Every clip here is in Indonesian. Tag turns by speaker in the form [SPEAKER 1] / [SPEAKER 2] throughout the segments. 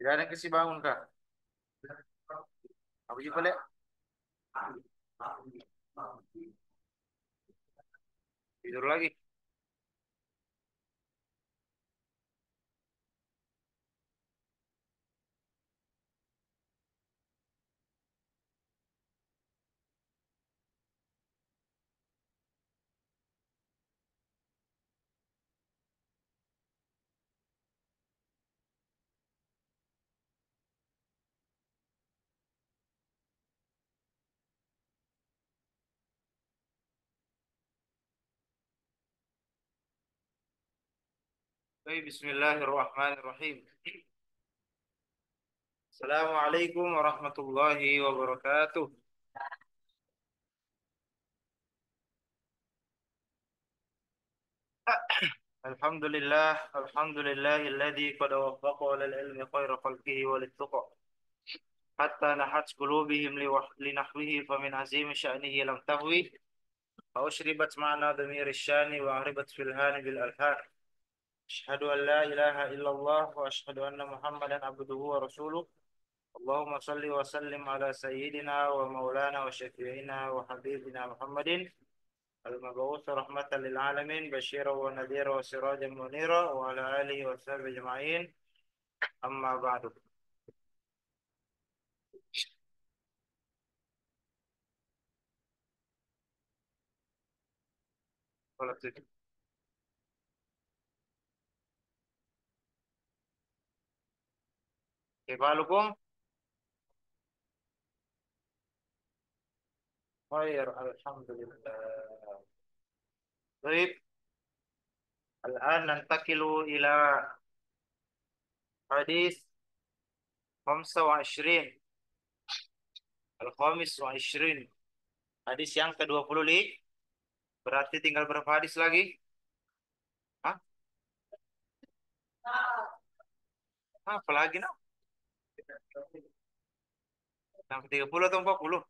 [SPEAKER 1] Tidak ada yang kasih bangun kak. Apa sih boleh? Tidur lagi. Baik, Bismillahirrahmanirrahim. Assalamualaikum warahmatullahi wabarakatuh. Alhamdulillah, alhamdulillahilladzi qad waffaqa lil ilmi khayra khalqihi wa littuqa. Hatta nahat qulubihim linahwihi famin azim sya'nihi lam tahwi. فأشربت معنا ضمير الشان وأغربت في الهان بالألحان. أشهد أن لا إله إلا الله وأشهد أن محمدا عبده ورسوله. اللهم صل وسلم على سيدنا ومولانا وشفيعنا وحبيبنا محمد المبعوث رحمة للعالمين بشيرا ونذيرا وسراجا منيرا وعلى آله وصحبه أجمعين. أما بعد. كيف حالكم؟ خير الحمد لله. طيب، الآن ننتقل إلى حديث 25. Al-Khamis wa Ishrin. Hadis yang ke-20 li. Berarti tinggal berapa hadis lagi? Hah? Apa lagi nak? Yang ke-30 atau 40?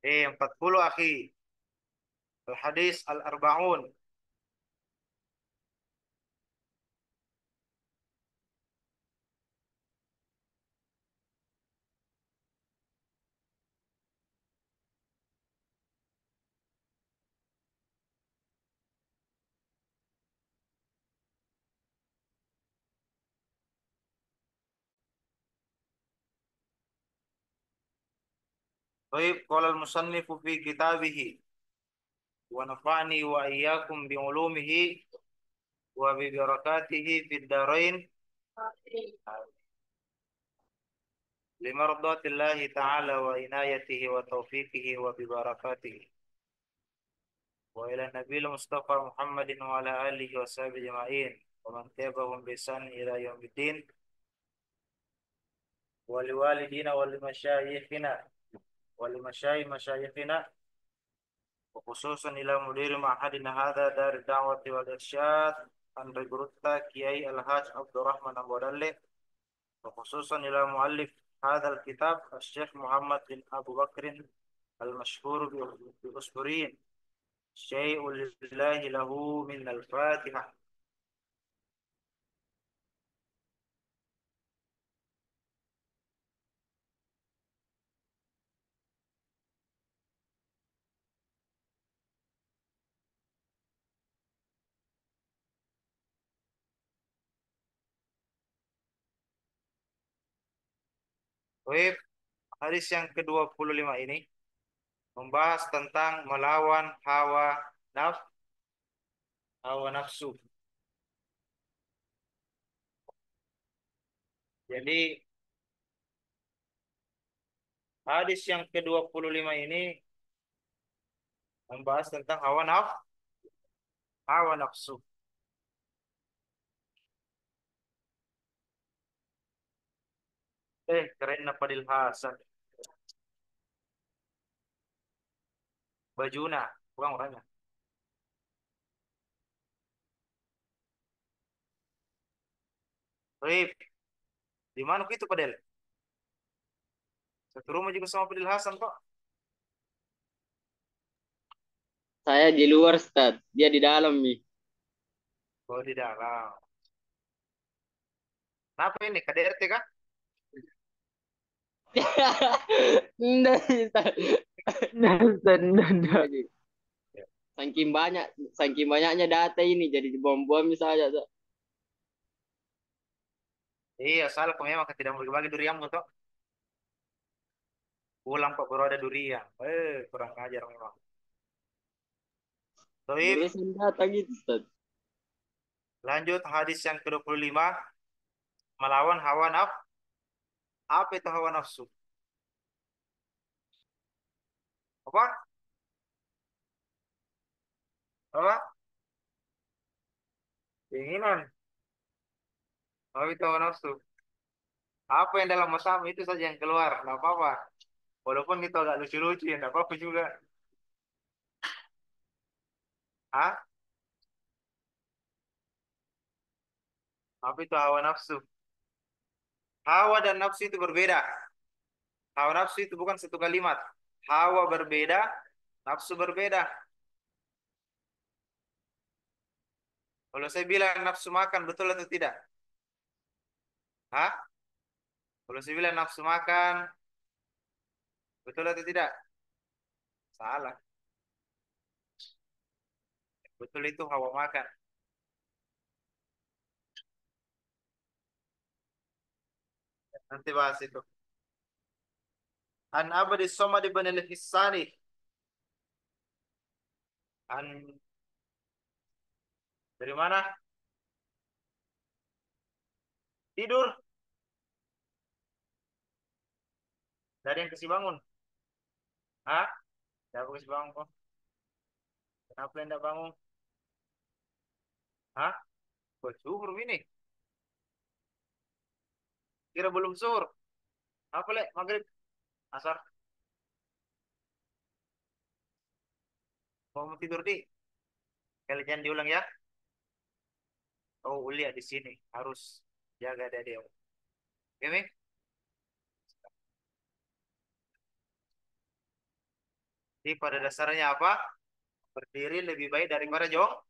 [SPEAKER 1] 40 akhi. Al-Hadis Al-Arba'un. Baik, qala al-musannifu fi kitabihi wa nafa'ni wa iyyakum bi ulumihi wa bi barakatihi fid darain limardatillahi ta'ala wa inayatihi wa taufiqihi wa bi barakatihi wa ila nabiyil mustafa Muhammadin wa ala alihi wa sahbihi ajma'in wa man tabi'ahum bi ihsan ila yaumiddin wa liwalidina wa limasyayikhina wa limasyayikhina وخصوصا إلى مدير معهدنا هذا دار الدعوة والإرشاد أندري جروتا كياي الهاج عبد الرحمن أبو دلة. وخصوصا إلى مؤلف هذا الكتاب الشيخ محمد بن أبو بكر المشهور بالأسطورين. شيء لله له من الفاتحة. Web hadis yang ke-25 ini membahas tentang melawan hawa nafsu. Jadi hadis yang ke-25 ini membahas tentang hawa nafsu. Keren na Fadil Hasan. Bajuna, bukan orangnya. Rip, di mana itu Fadil? Satu rumah juga sama Fadil Hasan kok.
[SPEAKER 2] Saya di luar, Ustaz. Dia di dalam nih.
[SPEAKER 1] Oh, di dalam. Kenapa ini? KDRT kah?
[SPEAKER 2] Nggak, nggak.
[SPEAKER 1] Ya.
[SPEAKER 2] Saking banyak, saking banyaknya data ini jadi dibom-bom saja.
[SPEAKER 1] Iya, salah kok memang tidak mau bagi durian tuh. Pulang kok baru ada durian. Kurang ajar memang. Toib,
[SPEAKER 2] Berurusan data gitu, Ustaz.
[SPEAKER 1] lanjut hadis yang ke-25, melawan hawa nafsu. Apa itu hawa nafsu? Apa? Apa? Keinginan. Apa itu hawa nafsu? Apa yang dalam masamu itu saja yang keluar. Nggak apa-apa. Walaupun itu agak lucu-lucu ya, nggak apa-apa juga. Hah? Apa itu hawa nafsu? Hawa dan nafsu itu berbeda. Hawa nafsu itu bukan satu kalimat. Hawa berbeda, nafsu berbeda. Kalau saya bilang nafsu makan, betul atau tidak? Hah? Kalau saya bilang nafsu makan, betul atau tidak? Salah. Betul itu hawa makan. Nanti bahas itu. An abadi somad ibn al-Hissani. An dari mana? Tidur. Dari yang kasih bangun. Hah? Siapa kasih bangun kok? Kenapa yang tidak bangun? Hah? Kok suhur ini? Kira belum suhur. Apa lek? Maghrib. Asar. Mau tidur di? Kalian diulang ya. Oh, lihat di sini. Harus jaga dia. Oke, Mi? Jadi pada dasarnya apa? Berdiri lebih baik daripada jongkok.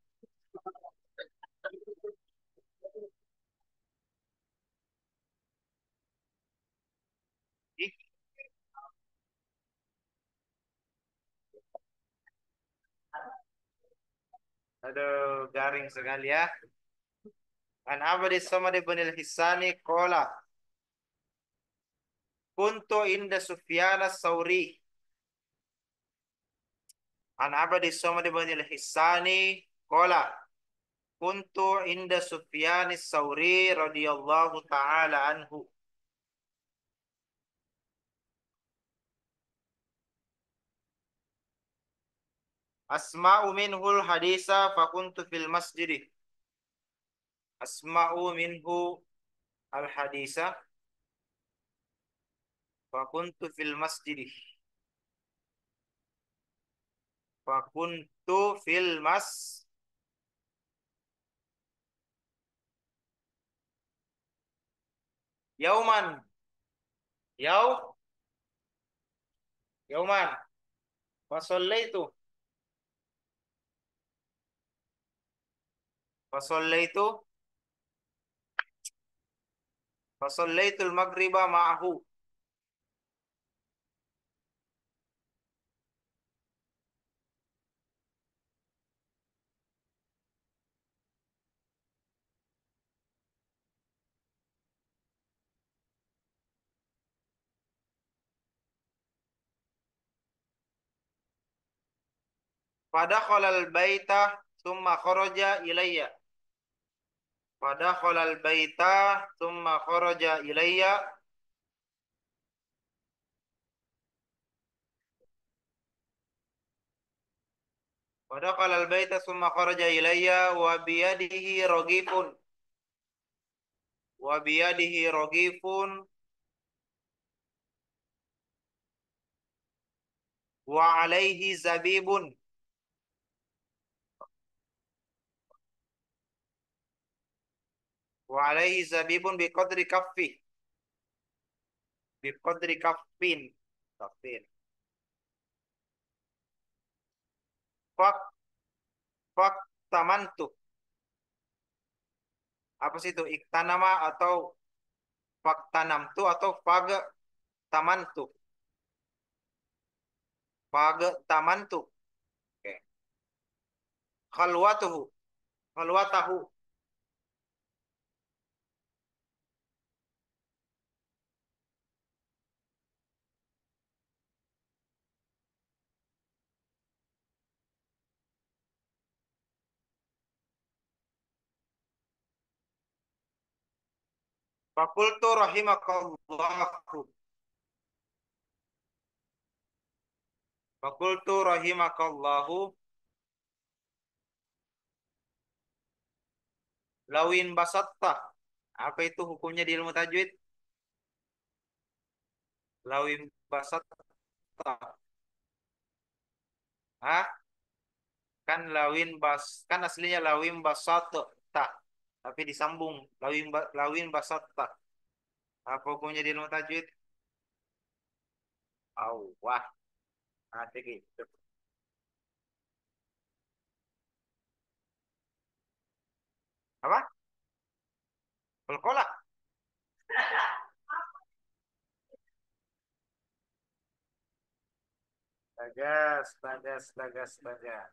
[SPEAKER 1] Ih, aduh, garing sekali ya. An abadi sama di Banil Hisani kola. Kuntu inda Sufyana Sauri. An abadi sama di Banil Hisani kola. Kuntu inda Sufyan Sauri radhiyallahu taala anhu. Asma'u minhul hadisa fakuntu fil masjid. Asma'u minhu al hadisa fakuntu fil masjid. Fakuntu fil mas yauman. Yau yauman. Fasallaitu. Fasallaitu. Fasallaitu al-maghriba ma'ahu. Fadakhala al-baita thumma kharaja ilayya. Fadakhala al-baita thumma kharaja ilayya. ودخل البيت ثم خرج إلي وبيده رغيف وعليه زبيب وعليه زبيب بقدر كفين فك فك تمنت Apa sih itu? Iktanama atau faktanam tu atau fage taman tu? Fage taman tu. Oke. Khalwatuhu. Khalwatahu. Fakultu rahimakallahu. Fakultu rahimakallahu. Lawin basatta. Apa itu hukumnya di ilmu tajwid? Lawin basatta. Hah? Kan aslinya lawin basatta. Tapi disambung lawin basatta. Apa hukumnya di ilmu tajwid? Wah, nanti gitu. Apa? Kolkolak. Bagas, bagas, bagas, bagas.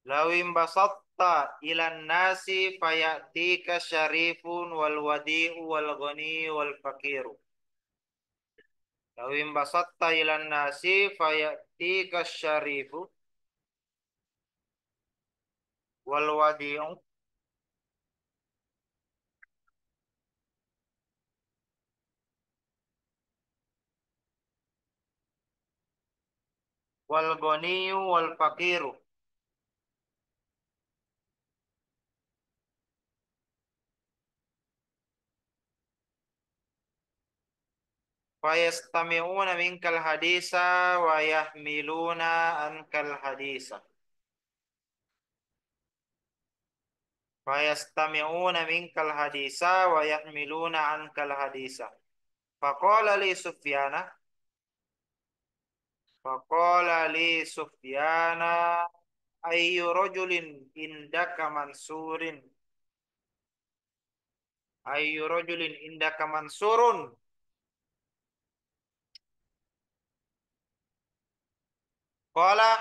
[SPEAKER 1] Lawim basatta ilan nasi fayatika syarifun wal wadi'u wal ghani wal fakiru. Lawim basatta ilan nasi fayatika syarifu wal wadi'u wal ghani wal fakiru. Fayastami'una minkal hadisa wa yahmiluna ankal hadisa. Fayastami'una minkal hadisa wa yahmiluna ankal hadisa. Faqala li Sufyana. Faqala li Sufyana ayyu rajulin indaka mansurin. Ayyu rajulin indaka mansurun. Qala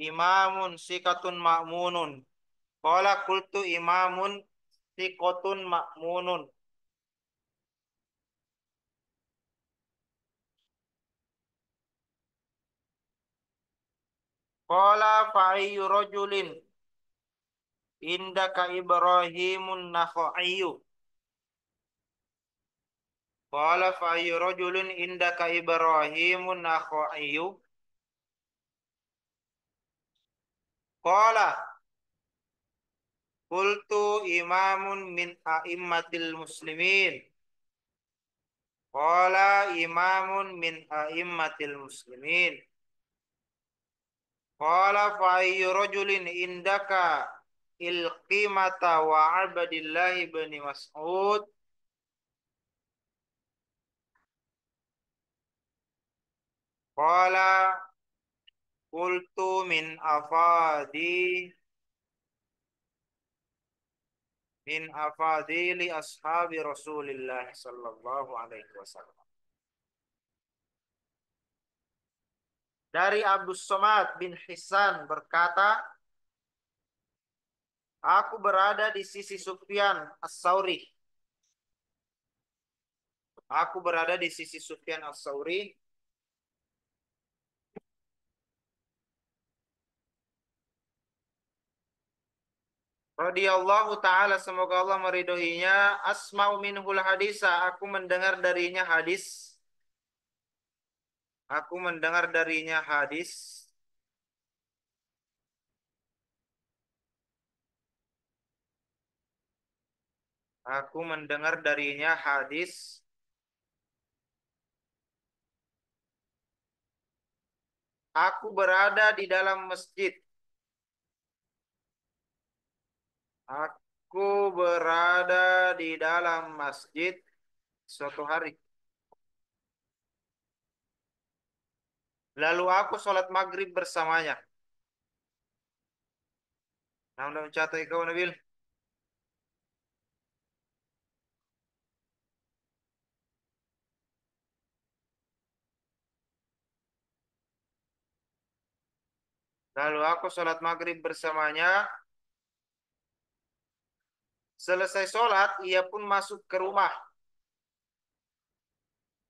[SPEAKER 1] imamun sikatun ma'munun. Qala qultu imamun sikotun ma'munun. Qala fa ayyu rajulin indaka Ibrahimun Nakhaiyu. Qala fa ayyu rajulin indaka Ibrahimun Nakhaiyu. Qala qultu imamun min a'immatil muslimin. Qala imamun min a'immatil muslimin. Qala fa ayyu rajulin indaka ilqimata wa abdillah ibn Mas'ud. Qala qultu min afadili ashabi Rasulillah sallallahu alaihi wasallam. Dari Abdus Somad bin Hisan berkata, aku berada di sisi Sufyan As-Sauri. Aku berada di sisi Sufyan As-Sauri. Radhiyallahu taala, semoga Allah meridhoinya. Asma'u minhul hadisa, aku mendengar darinya hadis. Aku mendengar darinya hadis. Aku mendengar darinya hadis. Aku berada di dalam masjid. Aku berada di dalam masjid suatu hari. Lalu aku sholat maghrib bersamanya. Nah, udah mencatat kau Nabil. Lalu aku sholat maghrib bersamanya. Selesai sholat, ia pun masuk ke rumah.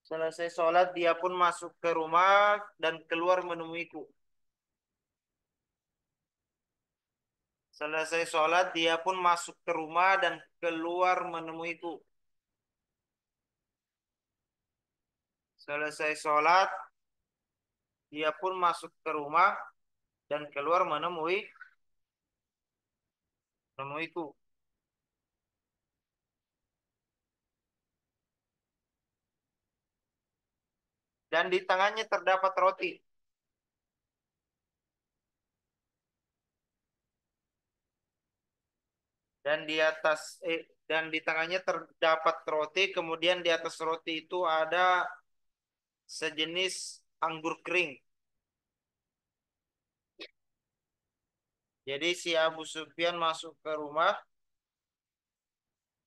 [SPEAKER 1] Selesai sholat, dia pun masuk ke rumah dan keluar menemuiku. Selesai sholat, dia pun masuk ke rumah dan keluar menemuiku. Selesai sholat, dia pun masuk ke rumah dan keluar menemuiku. Dan di tangannya terdapat roti. Dan di tangannya terdapat roti. Kemudian di atas roti itu ada sejenis anggur kering. Jadi si Abu Sufyan masuk ke rumah,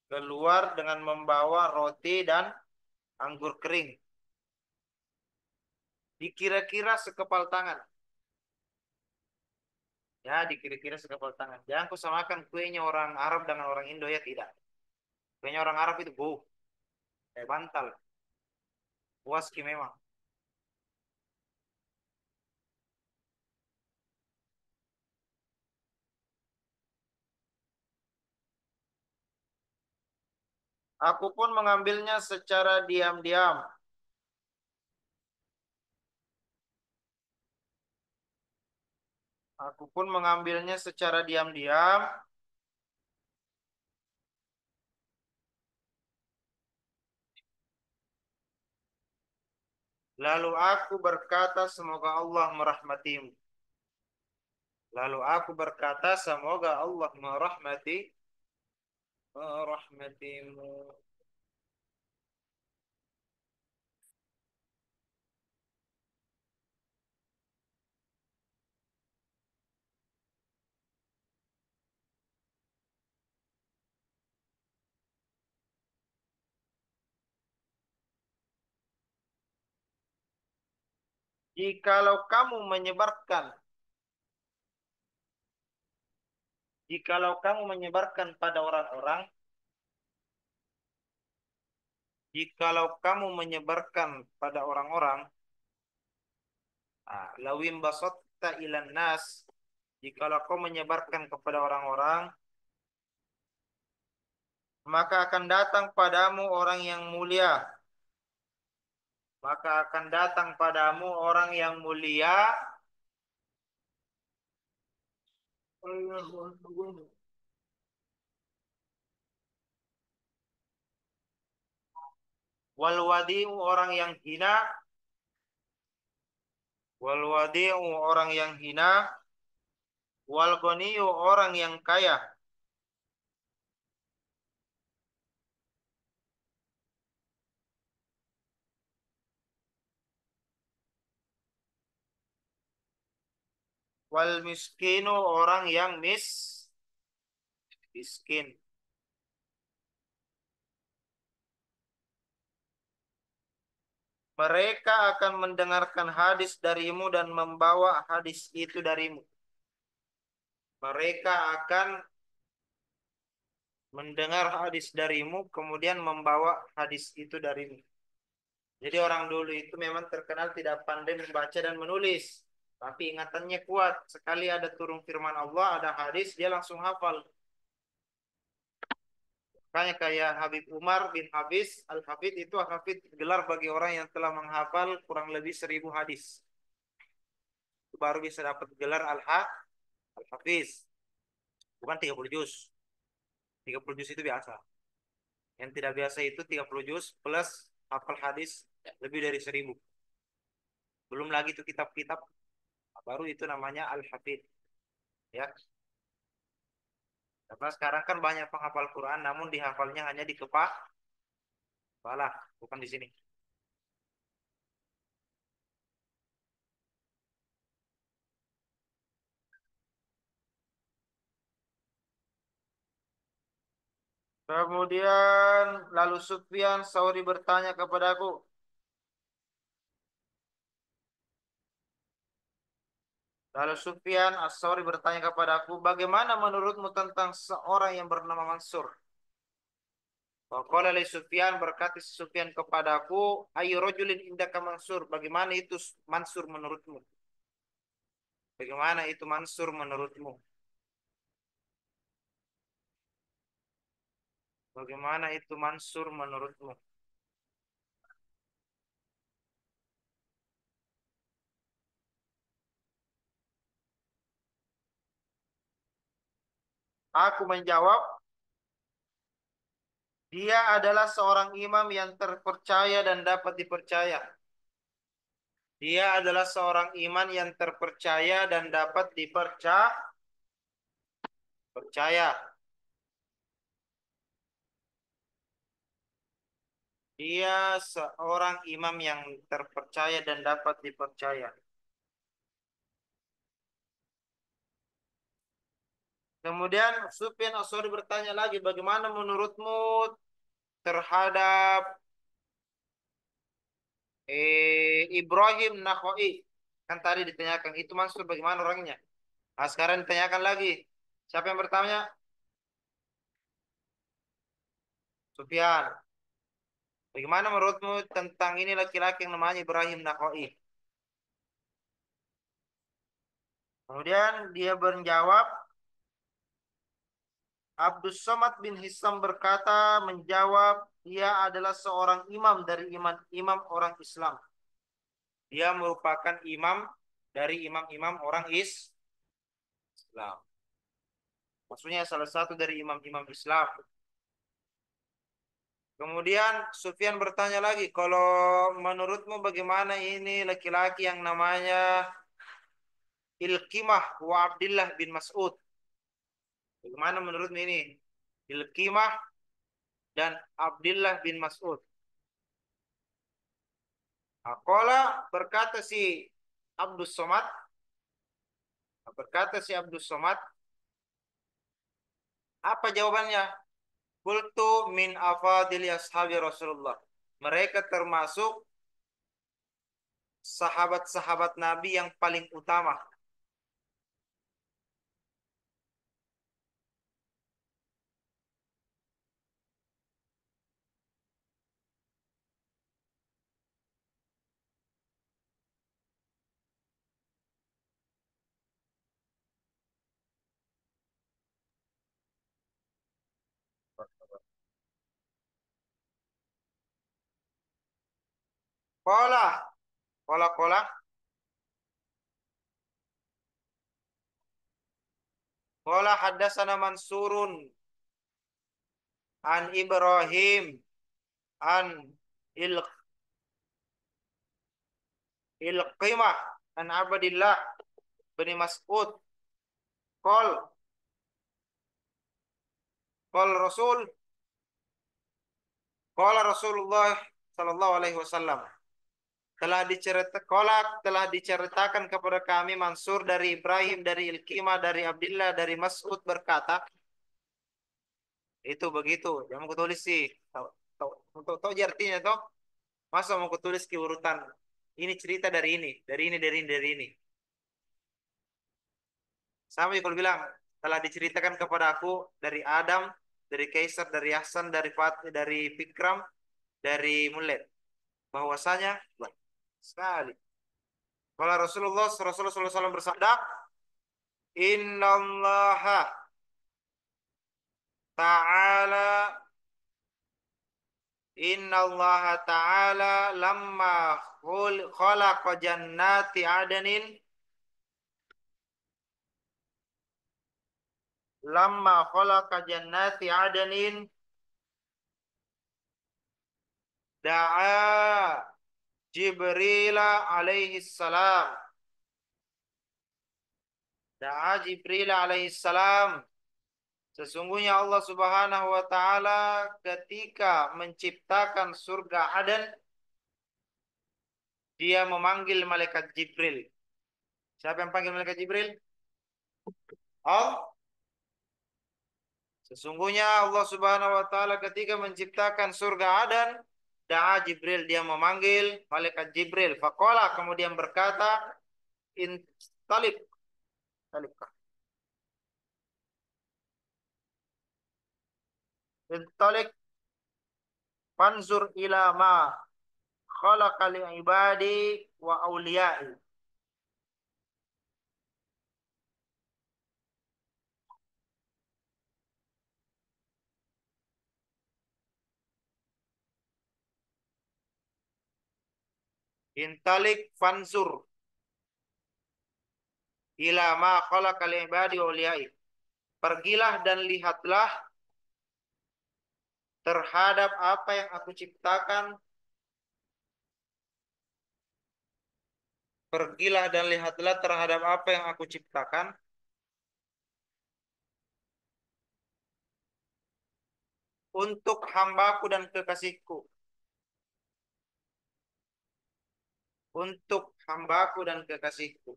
[SPEAKER 1] keluar dengan membawa roti dan anggur kering. Dikira-kira sekepal tangan. Ya, dikira-kira sekepal tangan. Jangan kau samakan kuenya orang Arab dengan orang Indo ya, tidak. Kuenya orang Arab itu kayak bantal. Puas ki memang. Aku pun mengambilnya secara diam-diam. Aku pun mengambilnya secara diam-diam. Lalu aku berkata, semoga Allah merahmatimu. Lalu aku berkata, semoga Allah merahmatimu. Jikalau kamu menyebarkan, jikalau kamu menyebarkan pada orang-orang, jikalau kamu menyebarkan pada orang-orang, lawim basotta ilan nas, jikalau kau menyebarkan kepada orang-orang, maka akan datang padamu orang yang mulia. Maka akan datang padamu orang yang mulia. Wal wadi'u orang yang hina, wal wadi'u orang yang hina, wal ghaniyu orang yang kaya. Wal miskinu orang yang miskin. Mereka akan mendengarkan hadis darimu dan membawa hadis itu darimu. Mereka akan mendengar hadis darimu, kemudian membawa hadis itu darimu. Jadi orang dulu itu memang terkenal tidak pandai membaca dan menulis. Tapi ingatannya kuat. Sekali ada turun firman Allah, ada hadis, dia langsung hafal. Makanya kayak Habib Umar bin Hafiz, Al-Hafid itu Al-Hafid gelar bagi orang yang telah menghafal kurang lebih 1.000 hadis. Itu baru bisa dapat gelar Al-Hafiz. Bukan 30 juz. 30 juz itu biasa. Yang tidak biasa itu 30 juz plus hafal hadis lebih dari 1.000. Belum lagi itu kitab-kitab, baru itu namanya Al-Hafid. Ya. Karena sekarang kan banyak penghafal Quran, namun dihafalnya hanya di kepala, bukan di sini. Kemudian lalu Sufyan Tsauri bertanya kepadaku. Lalu Sufyan Ats-Tsauri bertanya kepadaku, bagaimana menurutmu tentang seorang yang bernama Mansur? Faqala li Sufyan, berkata Sufyan kepadaku, ayu rajulin indaka Mansur, bagaimana itu Mansur menurutmu? Bagaimana itu Mansur menurutmu? Bagaimana itu Mansur menurutmu? Aku menjawab, dia adalah seorang imam yang terpercaya dan dapat dipercaya. Dia adalah seorang iman yang terpercaya dan dapat dipercaya. Dia seorang imam yang terpercaya dan dapat dipercaya. Kemudian Sufyan Ats-Tsauri bertanya lagi, bagaimana menurutmu terhadap Ibrahim Nakhai? Kan tadi ditanyakan, itu Mansur bagaimana orangnya? Nah, sekarang ditanyakan lagi. Siapa yang bertanya? Sufyan. Bagaimana menurutmu tentang ini laki-laki yang namanya Ibrahim Nakhai? Kemudian dia menjawab, Abdus Somad bin Hisam berkata, menjawab, dia adalah seorang imam dari imam orang Islam. Dia merupakan imam dari imam-imam orang Islam. Maksudnya salah satu dari imam-imam Islam. Kemudian Sufyan bertanya lagi, kalau menurutmu bagaimana ini laki-laki yang namanya Ilqimah wa Abdullah bin Mas'ud? Bagaimana menurutmu ini? Ilqimah dan Abdullah bin Mas'ud. Akola berkata si Abdus Somad, apa jawabannya? Qultu min afadili ashabi Rasulullah. Mereka termasuk sahabat-sahabat Nabi yang paling utama. Kola, kola, kola haddatsana Mansurun an Ibrahim an Il Ilqimah an Abdillah bin Mas'ud. Kol, kol Rasul, kola Rasulullah Sallallahu Alaihi Wasallam. Telah diceritakan kepada kami Mansur dari Ibrahim, dari Ilkimah, dari Abdullah, dari Mas'ud berkata, itu begitu. Yang mau tulis sih, tahu artinya toh. Masa mau tulis ke urutan? Ini cerita dari ini, dari ini, dari ini, dari ini. Sama kalau bilang telah diceritakan kepada aku dari Adam, dari Kaisar, dari Hasan, dari Fatih, dari Fikram, dari Mulet. Bahwasanya, wah, sekali. Kalau Rasulullah SAW bersabda, Innallaha ta'ala Innallaha ta'ala khalaqa jannati adnin lamma khalaqa jannati adnin da'a Jibril alaihi salam sesungguhnya Allah Subhanahu wa taala ketika menciptakan surga Aden, dia memanggil malaikat Jibril. Siapa yang panggil malaikat Jibril? Oh, Sesungguhnya Allah Subhanahu wa taala ketika menciptakan surga Aden, da'a Jibril, dia memanggil malaikat Jibril. Faqala, kemudian berkata, intalik, talik, intalik fanzur ila ma khalaqa li ibadi wa awliyai. Intalik fanzur ila ma khalaqa li ibadi wa awliyai. Pergilah dan lihatlah terhadap apa yang aku ciptakan. Pergilah dan lihatlah terhadap apa yang aku ciptakan untuk hambaku dan kekasihku. Untuk hambaku dan kekasihku.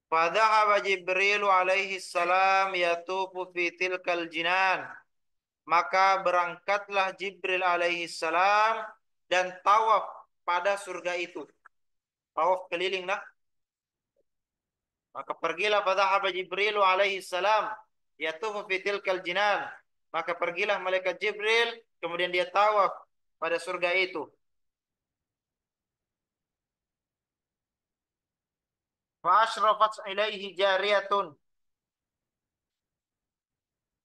[SPEAKER 1] Fadhahaba Jibril alaihi salam yatufu fi tilkal jinan. Maka berangkatlah Jibril alaihi salam dan tawaf pada surga itu. Tawaf keliling lah. Maka pergilah fadhahaba Jibril alaihi salam yatufu fi tilkal jinan. Maka pergilah malaikat Jibril kemudian dia tawaf pada surga itu. Fa asyrafat ilaihi jariyatun.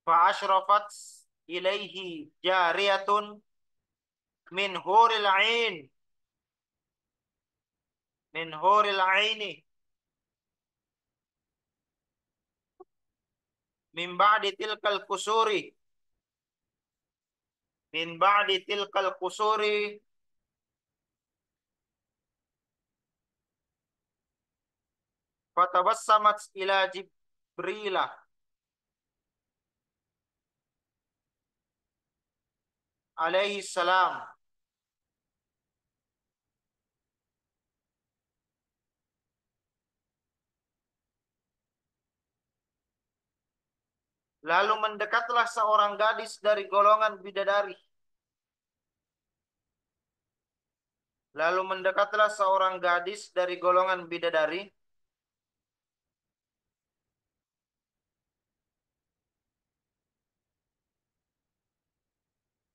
[SPEAKER 1] Fa asyrafat ilaihi jariyatun min huril ain. Min huril aini. Min ba'di tilkal kusuri. Min ba'di tilkal kusuri. Fatabassamat ila Jibrilah alaihi salam. Lalu mendekatlah seorang gadis dari golongan bidadari. Lalu mendekatlah seorang gadis dari golongan bidadari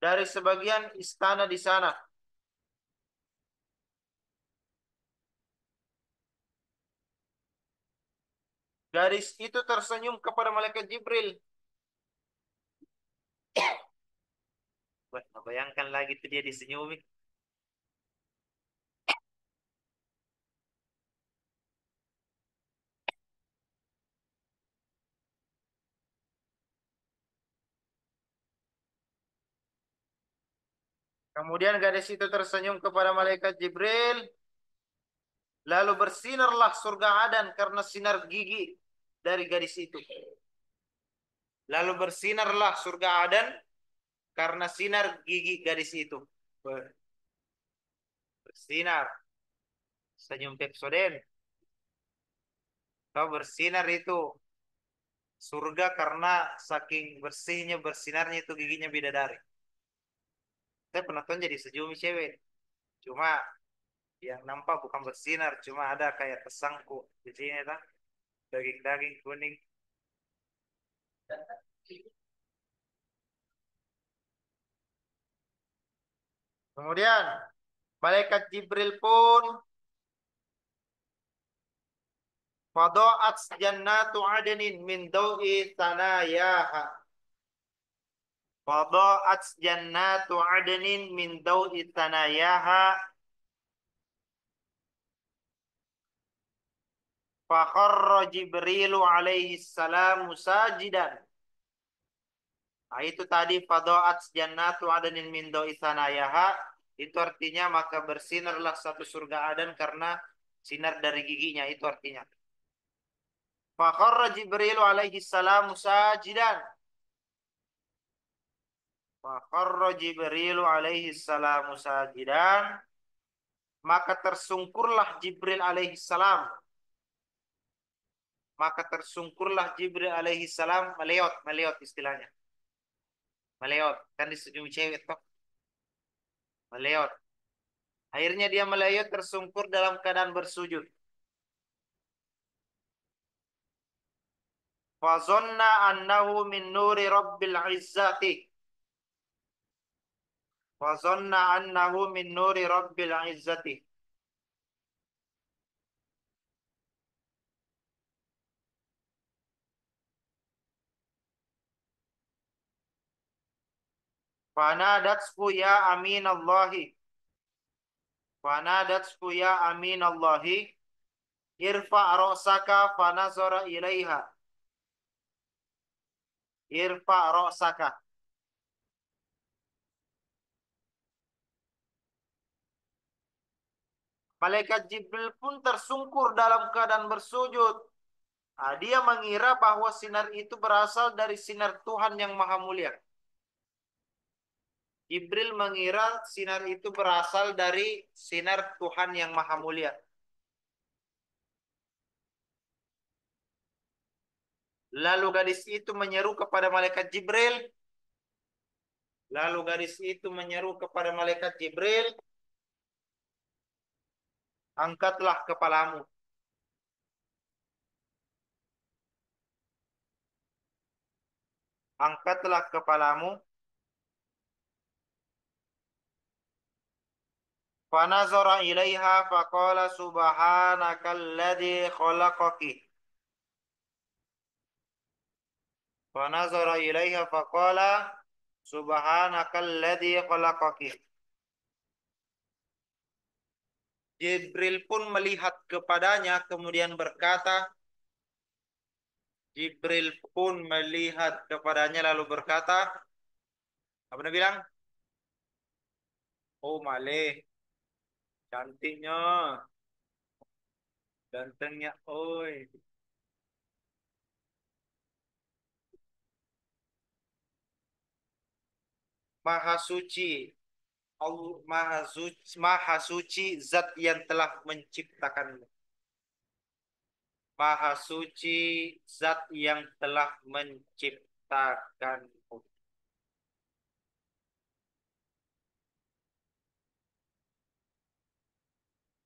[SPEAKER 1] dari sebagian istana di sana. Gadis itu tersenyum kepada malaikat Jibril. Wah, bayangkan lagi itu dia disenyumi. Kemudian gadis itu tersenyum kepada malaikat Jibril. Lalu bersinarlah surga Aden karena sinar gigi dari gadis itu. Lalu bersinarlah surga Aden karena sinar gigi gadis itu. Bersinar. Senyum Pepsodent. Kau bersinar itu surga karena saking bersihnya bersinarnya itu giginya bidadari. Saya penonton jadi senyum cewek. Cuma yang nampak bukan bersinar, cuma ada kayak tersangkut di sini tak? Daging-daging kuning. Kemudian malaikat Jibril pun fado'at jannatu adnin min dawi tanayaha. Fado'at jannatu adnin min dawi tanayaha. Fakharra Jibrilu alaihi salam musajidan. Nah, itu tadi fado'at jannatu adnin min dawi tanayaha. Itu artinya maka bersinarlah satu surga Aden karena sinar dari giginya. Itu artinya. Fakharra Jibril alaihi salam sajidan. Fakharra Jibril alaihi salam sajidan. Maka tersungkurlah Jibril alaihi salam. maka tersungkurlah Jibril alaihi salam, meleot, meleot istilahnya. Meleot, kan disebut cewek toh, meleot. Akhirnya dia meleot tersungkur dalam keadaan bersujud. Fazonna annahu min nuri rabbil izzati. Fazonna annahu min nuri rabbil izzati. Fanadatsku ya aminallahi. Fanadatsku ya aminallahi. Irfa ra'saka fanazara ilaiha. Irfa ra'saka. Malaikat Jibril pun tersungkur dalam keadaan bersujud. Nah, dia mengira bahwa sinar itu berasal dari sinar Tuhan yang Maha Mulia. Jibril mengira sinar itu berasal dari sinar Tuhan yang Maha Mulia. Lalu gadis itu menyeru kepada malaikat Jibril. Lalu gadis itu menyeru kepada malaikat Jibril, angkatlah kepalamu. Angkatlah kepalamu. Fanazara ilaiha faqala subhanakalladzi khalaqaki. Fanazara ilaiha faqala subhanakalladzi khalaqaki. Jibril pun melihat kepadanya kemudian berkata, Jibril pun melihat kepadanya lalu berkata, apa dia bilang? Oh malih, cantiknya, gantengnya, oi. Maha suci, Allah maha suci zat yang telah menciptakanmu. Maha suci zat yang telah menciptakanmu.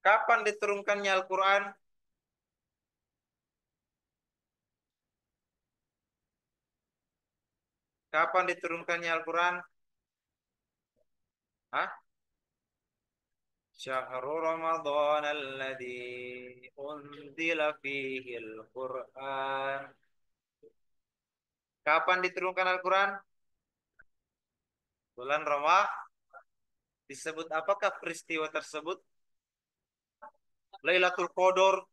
[SPEAKER 1] Kapan diturunkannya Al-Quran? Kapan diturunkannya Al-Quran? Hah? Syahrul Ramadan alladzi unzila fihi Al-Quran. Kapan diturunkan Al-Quran? Bulan Ramadan. Disebut apakah peristiwa tersebut? Lailatul Qadar.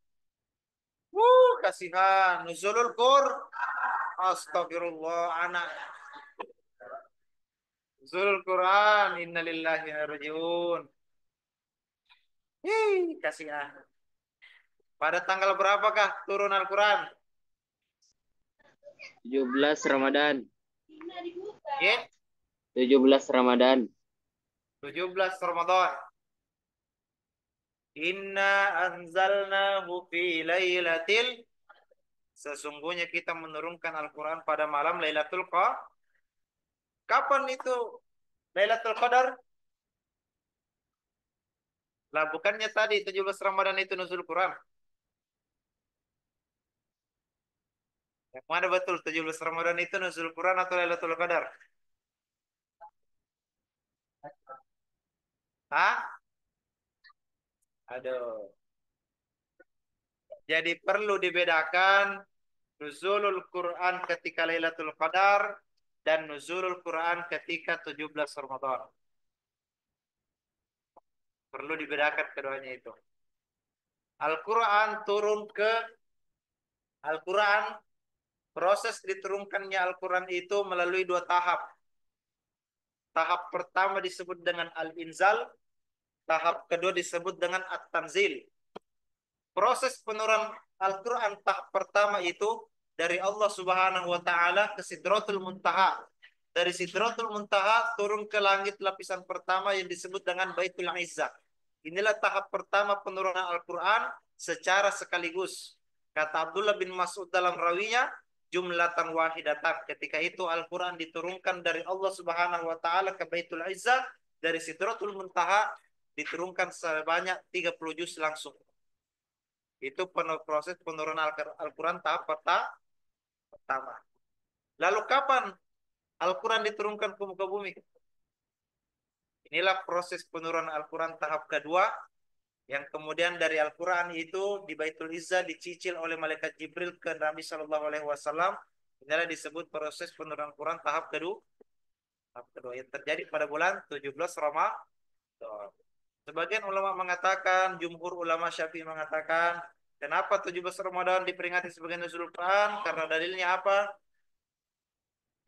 [SPEAKER 1] Kasihan. Nuzulul Qur. Astagfirullah, anak. Nuzulul Quran. Innalillahi wa inna ilaihi rajiun. Kasihan. Pada tanggal berapakah turun Al-Quran?
[SPEAKER 2] 17 Ramadan.
[SPEAKER 1] Ya,
[SPEAKER 2] 17 Ramadan.
[SPEAKER 1] 17 Ramadan. Inna anzalnahu fi lailatil. Sesungguhnya kita menurunkan Al-Quran pada malam Lailatul Qadar. Kapan itu Lailatul Qadar? Lah bukannya tadi 17 Ramadan itu nuzul Quran. Yang mana betul 17 Ramadan itu nuzul Quran atau Lailatul Qadar? Hah? Aduh. Jadi perlu dibedakan nuzulul Quran ketika Lailatul Qadar dan nuzulul Quran ketika 17 Ramadan. Perlu dibedakan keduanya itu. Al-Quran turun ke Al-Quran, proses diturunkannya Al-Quran itu melalui dua tahap. Tahap pertama disebut dengan Al-Inzal, tahap kedua disebut dengan At-Tanzil. Proses penurunan Al-Quran tahap pertama itu dari Allah Subhanahu wa Ta'ala ke Sidratul Muntaha. Dari Sidratul Muntaha turun ke langit lapisan pertama yang disebut dengan Baitul Izzah. Inilah tahap pertama penurunan Al-Quran secara sekaligus. Kata Abdullah bin Mas'ud dalam rawinya, jumlatan wahidatan. Ketika itu Al-Quran diturunkan dari Allah Subhanahu wa taala ke Baitul Izzah, dari Sidratul Muntaha diturunkan sebanyak 30 juz langsung. Itu proses penurunan Al-Quran tahap pertama. Lalu kapan Al-Quran diturunkan ke muka bumi? Inilah proses penurunan Al-Quran tahap kedua, yang kemudian dari Al-Quran itu di Baitul Izzah dicicil oleh malaikat Jibril ke Nabi Shallallahu Alaihi Wasallam. Inilah disebut proses penurunan Al-Quran tahap kedua. Tahap kedua yang terjadi pada bulan 17 Ramadan. Sebagian ulama mengatakan, jumhur ulama Syafi'i mengatakan, kenapa 17 Ramadan diperingati sebagai nuzul Quran? Karena dalilnya apa?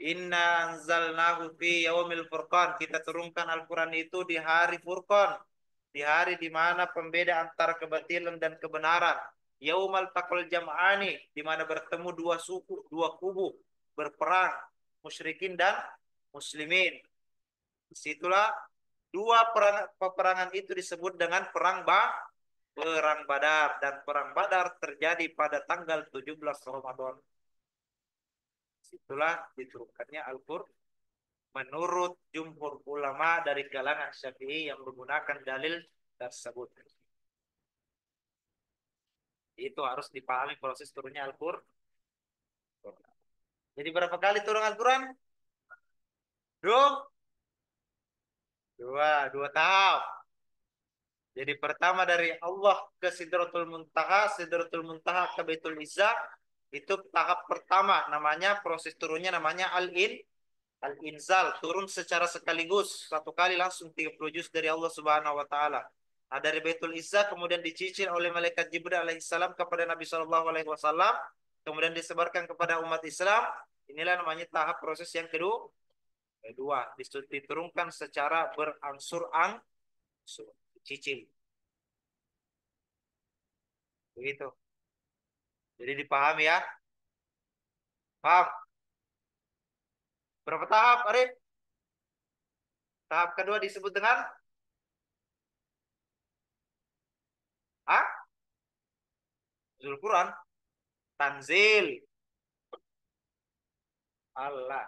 [SPEAKER 1] Inna anzalnahu fi yaumil furqan. Kita turunkan Al-Quran itu di hari Furqan. Di hari di mana pembeda antara kebatilan dan kebenaran. Yaumal taqal jam'ani. Di mana bertemu dua suku, dua kubu. Berperang. Musyrikin dan muslimin. Disitulah dua peperangan itu disebut dengan perang Badar. Dan perang Badar terjadi pada tanggal 17 Ramadan. Itulah diturunkannya Al-Quran menurut jumhur ulama dari kalangan Syafi'i yang menggunakan dalil tersebut. Itu harus dipahami proses turunnya Al-Quran. Jadi berapa kali turun Al-Quran? Dua, dua tahap. Jadi pertama dari Allah ke Sidratul Muntaha ke Baitul Izzah, itu tahap pertama, namanya proses turunnya namanya Al-Inzal, turun secara sekaligus, satu kali langsung 30 juz dari Allah Subhanahu wa taala. Nah, dari Baitul Izzah kemudian dicicil oleh malaikat Jibril alaihissalam kepada Nabi Shallallahu alaihi wasallam, kemudian disebarkan kepada umat Islam. Inilah namanya tahap proses yang kedua. Diturunkan secara berangsur-angsur, dicicil. Begitu. Jadi dipahami ya. Paham? Berapa tahap, Arif? Tahap kedua disebut dengan ah, Nuzul Quran, Tanzil. Allah.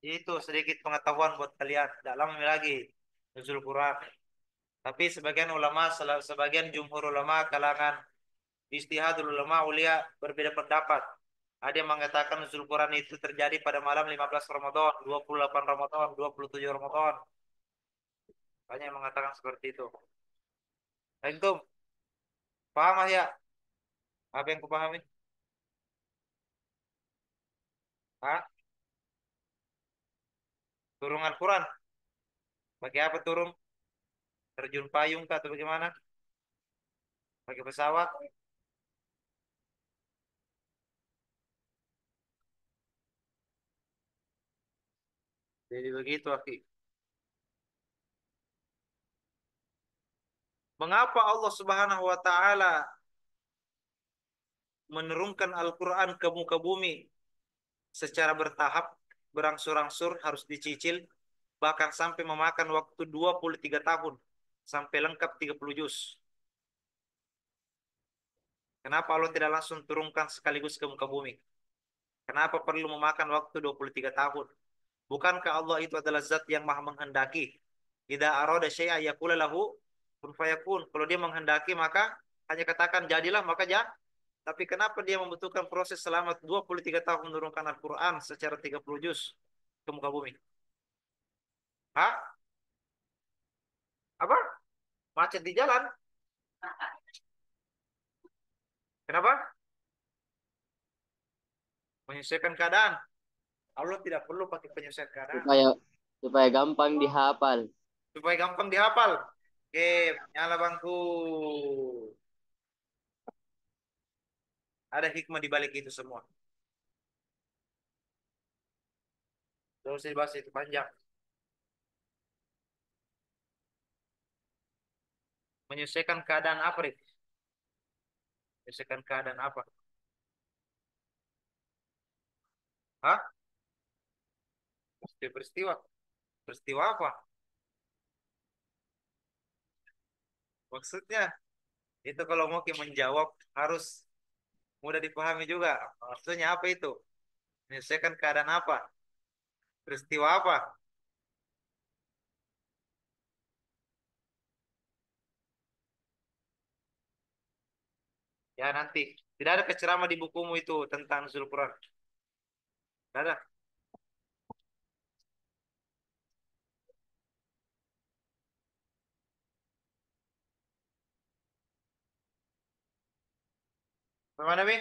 [SPEAKER 1] Itu sedikit pengetahuan buat kalian. Dalam lagi Nuzul Quran. Tapi sebagian jumhur ulama kalangan istihadul ulama ulia berbeda pendapat. Ada yang mengatakan Nuzul Quran itu terjadi pada malam 15 Ramadan, 28 Ramadan, 27 Ramadan. Banyak yang mengatakan seperti itu. Antum, paham ya? Apa yang kupahami? Hah? Turun Al-Quran. Pakai apa turun? Terjun payung kah atau bagaimana? Pakai pesawat? Jadi begitu, Aki. Mengapa Allah Subhanahu wa taala menurunkan Al-Qur'an ke muka bumi secara bertahap, berangsur-angsur, harus dicicil, bahkan sampai memakan waktu 23 tahun sampai lengkap 30 juz. Kenapa Allah tidak langsung turunkan sekaligus ke muka bumi? Kenapa perlu memakan waktu 23 tahun? Bukankah Allah itu adalah zat yang maha menghendaki? Idza arada syai'a yaqulu lahu kun fayakun. Kalau dia menghendaki maka hanya katakan jadilah maka jadi. Tapi kenapa dia membutuhkan proses selama 23 tahun menurunkan Al-Quran secara 30 juz ke muka bumi? Hah? Apa? Macet di jalan? Kenapa? Menyesuaikan keadaan. Allah tidak perlu pakai penyesuaian keadaan.
[SPEAKER 2] supaya supaya gampang dihafal.
[SPEAKER 1] Supaya gampang dihafal. Oke, nyala bangku. Ada hikmah di balik itu semua. Terus dibahas itu panjang. Menyesuaikan keadaan apa, Rik? Menyesuaikan keadaan apa? Hah? Peristiwa. Peristiwa apa? Maksudnya itu kalau mau menjawab harus mudah dipahami juga. Maksudnya apa itu? Menyelesaikan keadaan apa? Peristiwa apa? Ya nanti. Tidak ada ceramah di bukumu itu tentang nuzul Quran. Tidak ada. Bagaimana, Mi?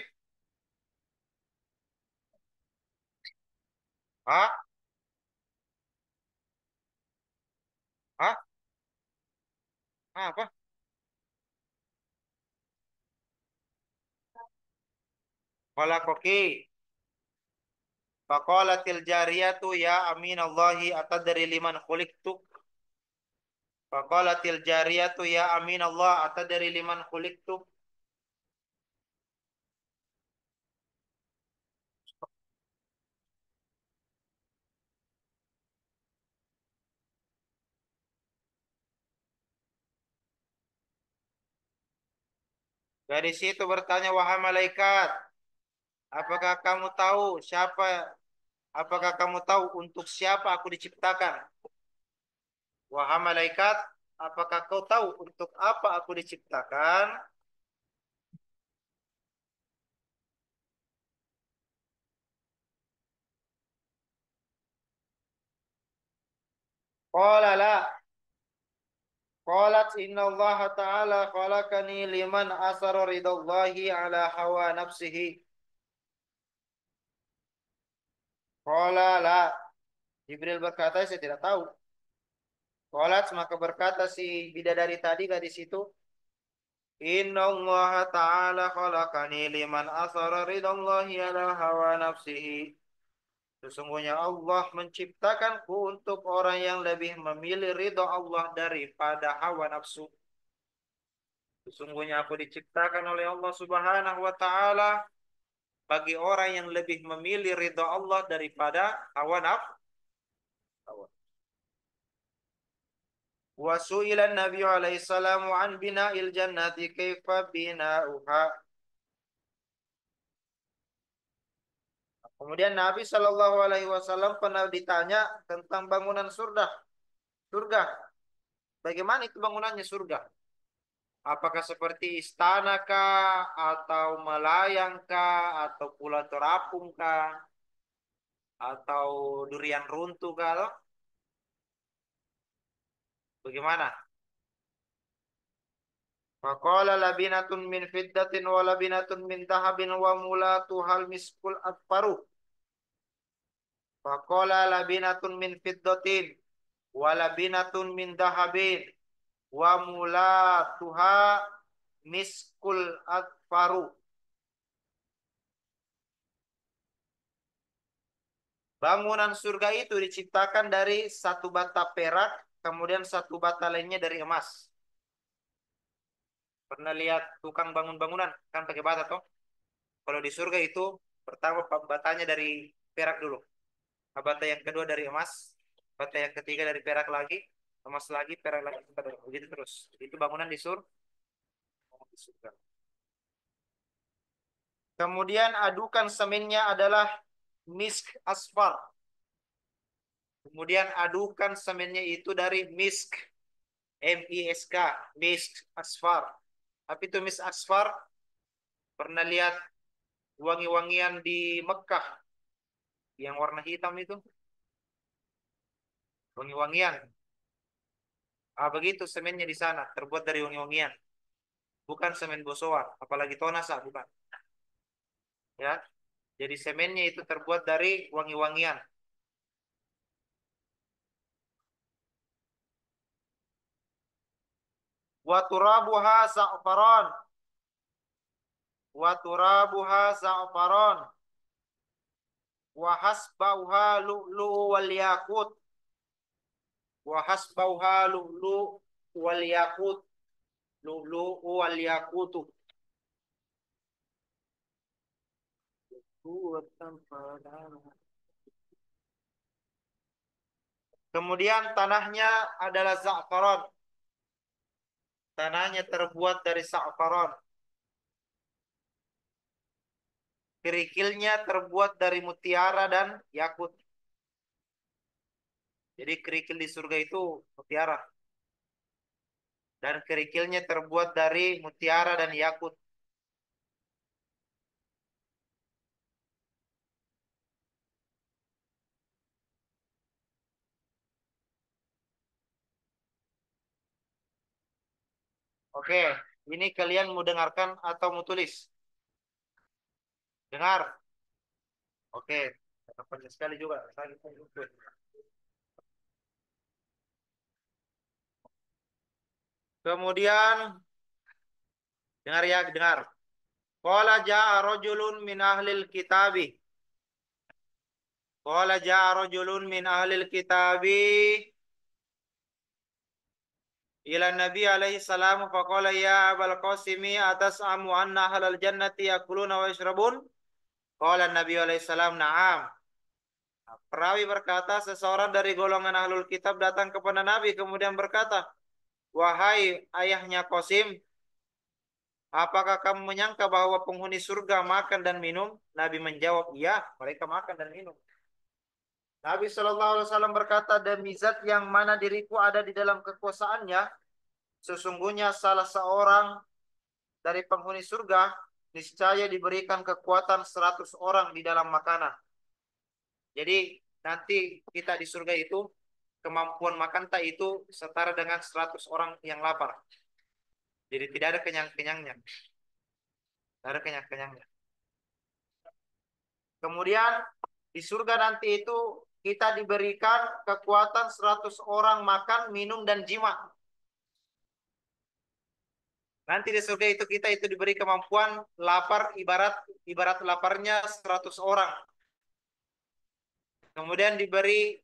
[SPEAKER 1] Hah? Hah? Apa? Wala koki. Faqalatil jariyatu ya aminallahi atadri liman khuliqtu. Faqalatil jariyatu ya aminallah atadri liman khuliqtu. Dari situ bertanya, wahai malaikat, apakah kamu tahu siapa, apakah kamu tahu untuk siapa aku diciptakan? Wahai malaikat, apakah kau tahu untuk apa aku diciptakan? Qala la. Qalat inna Allah ta'ala khalaqani liman asara ridallahi ala hawa nafsihi. Qala la. Jibril berkata, saya tidak tahu. Qalat maka berkata si bidadari tadi gadis itu, inna Allah ta'ala khalaqani liman asara ridallahi ala hawa nafsihi. Sesungguhnya Allah menciptakanku untuk orang yang lebih memilih ridho Allah daripada hawa nafsu. Sesungguhnya aku diciptakan oleh Allah Subhanahu wa taala bagi orang yang lebih memilih ridho Allah daripada hawa nafsu. Wa su'ila Nabi alaihi salamu an bina'il jannati kaifa bina'uha. Kemudian Nabi Shallallahu alaihi wasallam pernah ditanya tentang bangunan surga. Surga. Bagaimana itu bangunannya surga? Apakah seperti istana kah, atau melayang kah, atau pulau terapung kah, atau durian runtuh kah? Bagaimana? Faqala labinatun min fiddatin wa labinatun min dahabin wa mulatuhal miskul atfaru. Faqala labinatun min fiddatin wa labinatun min dahabin wa mulatuha miskul atfaru. Bangunan surga itu diciptakan dari satu bata perak, kemudian satu bata lainnya dari emas. Pernah lihat tukang bangun bangunan? Kan pakai bata toh? Kalau di surga itu pertama batanya dari perak dulu. Bata yang kedua dari emas. Bata yang ketiga dari perak lagi. Emas lagi, perak lagi. Begitu terus. Itu bangunan di surga. Kemudian adukan semennya adalah misk asfar. Kemudian adukan semennya itu dari misk. MISK, misk asfar. Tapi itu misk asfar, pernah lihat wangi-wangian di Mekah yang warna hitam itu? Wangi-wangian. Ah, begitu semennya di sana, terbuat dari wangi-wangian. Bukan semen bosowa, apalagi tonasa, bukan. Ya, jadi semennya itu terbuat dari wangi-wangian. Wa turabuha za'faran. Wa turabuha za'faran. Wa hasbauha lu'lu wal yakut. Wa hasbauha lu'lu wal yakut. Lu'lu wal yakutu. Kemudian tanahnya adalah za'faran. tanahnya terbuat dari za'faran. Kerikilnya terbuat dari mutiara dan yakut. Jadi kerikil di surga itu mutiara. Dan kerikilnya terbuat dari mutiara dan yakut. Oke, ini kalian mau dengarkan atau mau tulis? Dengar. Oke, panjang sekali juga. Kemudian, dengar ya, dengar. Qala ja'a rajulun min ahlil kitabi. Qala ja'a rajulun min ahlil kitabi ila Nabi alaihi salam faqala ya Abul Qasimi atas'amu anna ahlal jannati yakuluna wa yashrabun? Qala Nabi alaihi salam na'am. Perawi berkata, seseorang dari golongan ahlul kitab datang kepada Nabi kemudian berkata, wahai ayahnya Qasim, apakah kamu menyangka bahwa penghuni surga makan dan minum? Nabi menjawab, iya, mereka makan dan minum. Nabi Shallallahu Alaihi Wasallam berkata, demi zat yang mana diriku ada di dalam kekuasaannya, sesungguhnya salah seorang dari penghuni surga niscaya diberikan kekuatan 100 orang di dalam makanan. Jadi nanti kita di surga itu kemampuan makan tak itu setara dengan 100 orang yang lapar. Jadi tidak ada kenyang-kenyangnya. Tidak ada kenyang-kenyangnya. Kemudian di surga nanti itu kita diberikan kekuatan 100 orang makan, minum, dan jima. Nanti di surga itu kita itu diberi kemampuan lapar ibarat laparnya 100 orang. Kemudian diberi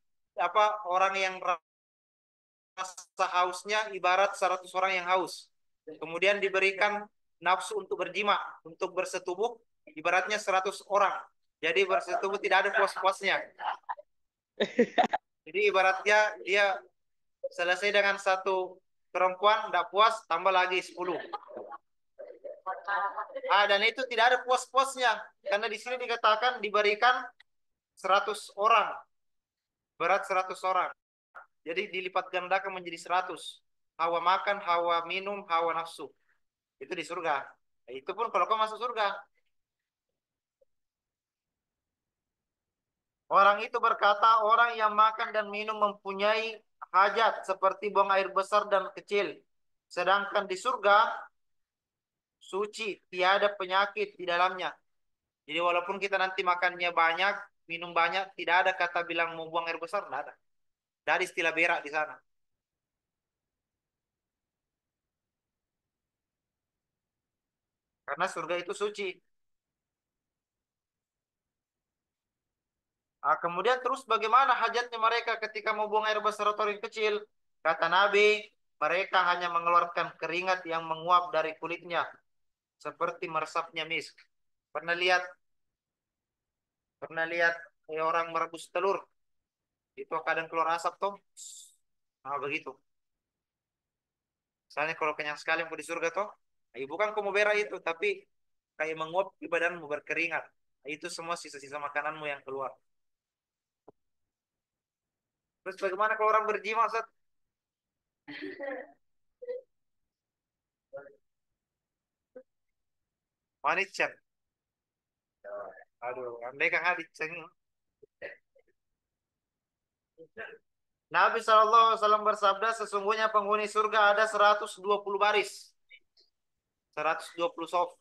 [SPEAKER 1] orang yang rasa hausnya ibarat 100 orang yang haus. Kemudian diberikan nafsu untuk berjima, untuk bersetubuh ibaratnya 100 orang. Jadi bersetubuh tidak ada puas-puasnya. Jadi ibaratnya dia selesai dengan satu perempuan, tidak puas, tambah lagi 10. Dan itu tidak ada puas-puasnya. Karena di sini dikatakan diberikan 100 orang. Berat 100 orang. Jadi dilipat gandakan menjadi 100. Hawa makan, hawa minum, hawa nafsu. Itu di surga. Itu pun kalau kau masuk surga. Orang itu berkata, orang yang makan dan minum mempunyai hajat seperti buang air besar dan kecil. Sedangkan di surga, suci, tiada penyakit di dalamnya. Jadi walaupun kita nanti makannya banyak, minum banyak, tidak ada kata bilang mau buang air besar, tidak ada. Tidak ada istilah berak di sana. Karena surga itu suci. Kemudian terus bagaimana hajatnya mereka ketika mau buang air besar atau air kecil? Kata Nabi, mereka hanya mengeluarkan keringat yang menguap dari kulitnya. Seperti meresapnya misk. Pernah lihat orang merebus telur? Itu kadang keluar asap toh. Begitu. Misalnya kalau kenyang sekali mau di surga toh, bukan kamu berak itu, tapi kayak menguap di badanmu berkeringat. Itu semua sisa-sisa makananmu yang keluar. Terus bagaimana kalau orang berjima, Ustaz? Manis chat. Aduh, andai kan hadis ceng. Nabi SAW bersabda, sesungguhnya penghuni surga ada 120 baris. 120 soft.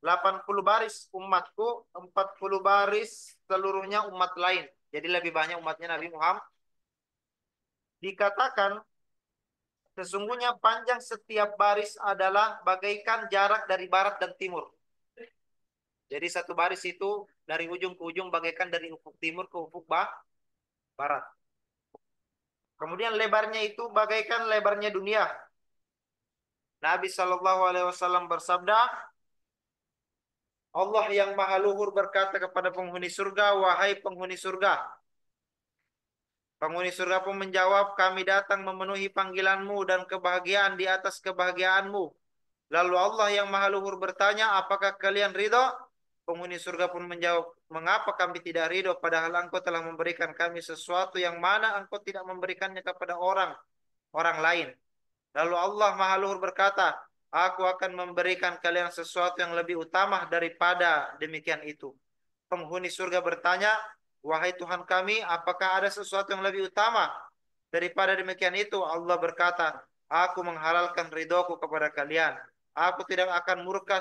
[SPEAKER 1] 80 baris umatku, 40 baris seluruhnya umat lain. Jadi lebih banyak umatnya Nabi Muhammad. Dikatakan, sesungguhnya panjang setiap baris adalah bagaikan jarak dari barat dan timur. Jadi satu baris itu dari ujung ke ujung bagaikan dari ufuk timur ke ufuk barat. Kemudian lebarnya itu bagaikan lebarnya dunia. Nabi Shallallahu Alaihi Wasallam bersabda, Allah yang maha luhur berkata kepada penghuni surga, wahai penghuni surga, Penghuni surga pun menjawab, kami datang memenuhi panggilanmu dan kebahagiaan di atas kebahagiaanmu. Lalu Allah yang maha luhur bertanya, apakah kalian ridho? Penghuni surga pun menjawab, mengapa kami tidak ridho padahal engkau telah memberikan kami sesuatu yang mana engkau tidak memberikannya kepada orang lain. Lalu Allah maha luhur berkata, aku akan memberikan kalian sesuatu yang lebih utama daripada demikian itu. Penghuni surga bertanya, wahai Tuhan kami, apakah ada sesuatu yang lebih utama daripada demikian itu? Allah berkata, aku menghalalkan ridhoku kepada kalian. Aku tidak akan murka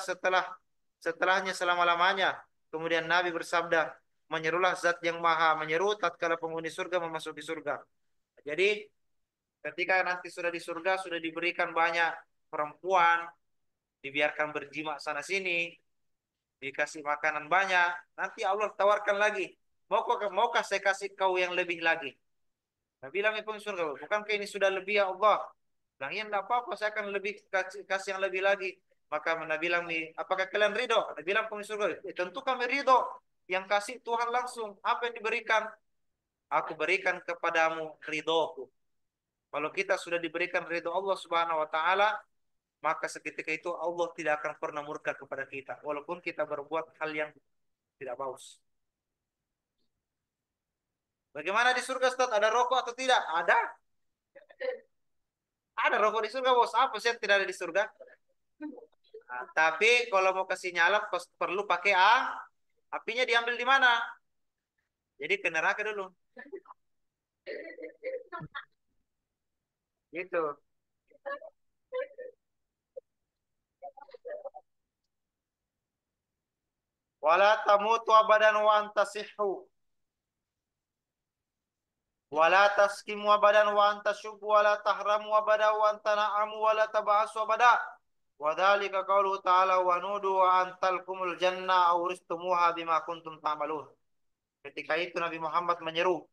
[SPEAKER 1] setelahnya selama-lamanya. Kemudian Nabi bersabda, menyerulah zat yang maha menyeru tatkala penghuni surga memasuki surga. Jadi ketika nanti sudah di surga, sudah diberikan banyak perempuan, dibiarkan berjima sana sini, dikasih makanan banyak, nanti Allah tawarkan lagi, maukah saya kasih kau yang lebih lagi? Nah, bilang itu surga, bukankah ini sudah lebih ya Allah? Bilang, ya enggak apa-apa, saya akan lebih kasih yang lebih lagi. Maka Nabi bilang nih, apakah kalian ridho? Nabi bilang penghuni surga, tentu kami ridho. Yang kasih Tuhan langsung. Apa yang diberikan? Aku berikan kepadamu ridhoku. Kalau kita sudah diberikan ridho Allah Subhanahu wa taala, maka seketika itu Allah tidak akan pernah murka kepada kita walaupun kita berbuat hal yang tidak bagus. Bagaimana di surga, Ustaz? Ada rokok atau tidak? Ada rokok di surga, bos. Apa sih yang tidak ada di surga? Nah, tapi kalau mau kasih nyala perlu pakai apinya diambil di mana? Jadi ke neraka dulu. Gitu. Wala tamutu abadan wa anta sihhu. Wala taskimu abadan wa anta syubbu wala tahramu abadan wa anta na'amu wala taba'asu abada. Wa dzalika qauluhu ta'ala wa nudu wa antalkumul jannah auristumuha bima kuntum ta'malun. Ketika itu Nabi Muhammad menyeru,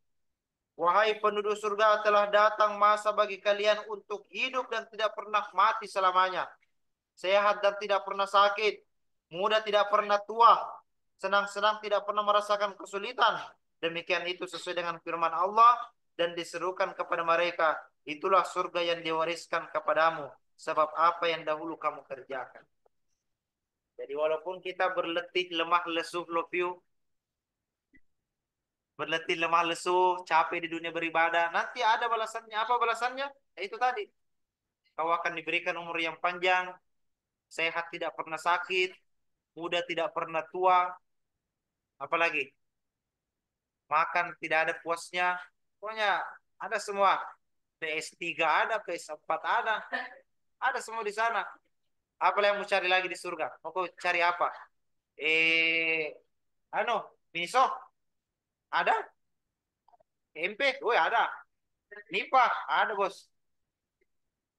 [SPEAKER 1] wahai penduduk surga, telah datang masa bagi kalian untuk hidup dan tidak pernah mati selamanya. Sehat dan tidak pernah sakit, muda tidak pernah tua, senang-senang tidak pernah merasakan kesulitan. Demikian itu sesuai dengan firman Allah dan diserukan kepada mereka, itulah surga yang diwariskan kepadamu sebab apa yang dahulu kamu kerjakan. Jadi walaupun kita berletih, lemah, lesuh, lopiu, berletih, lemah, lesuh, capek di dunia beribadah, nanti ada balasannya. Apa balasannya? Ya, itu tadi. Kau akan diberikan umur yang panjang, sehat tidak pernah sakit, muda tidak pernah tua, apalagi makan tidak ada puasnya. Pokoknya ada semua. PS3 ada, PS4 ada semua di sana. Apa yang mau cari lagi di surga? Mau kau cari apa? Anu, Miniso ada, MP, woi ada, Nipa ada bos.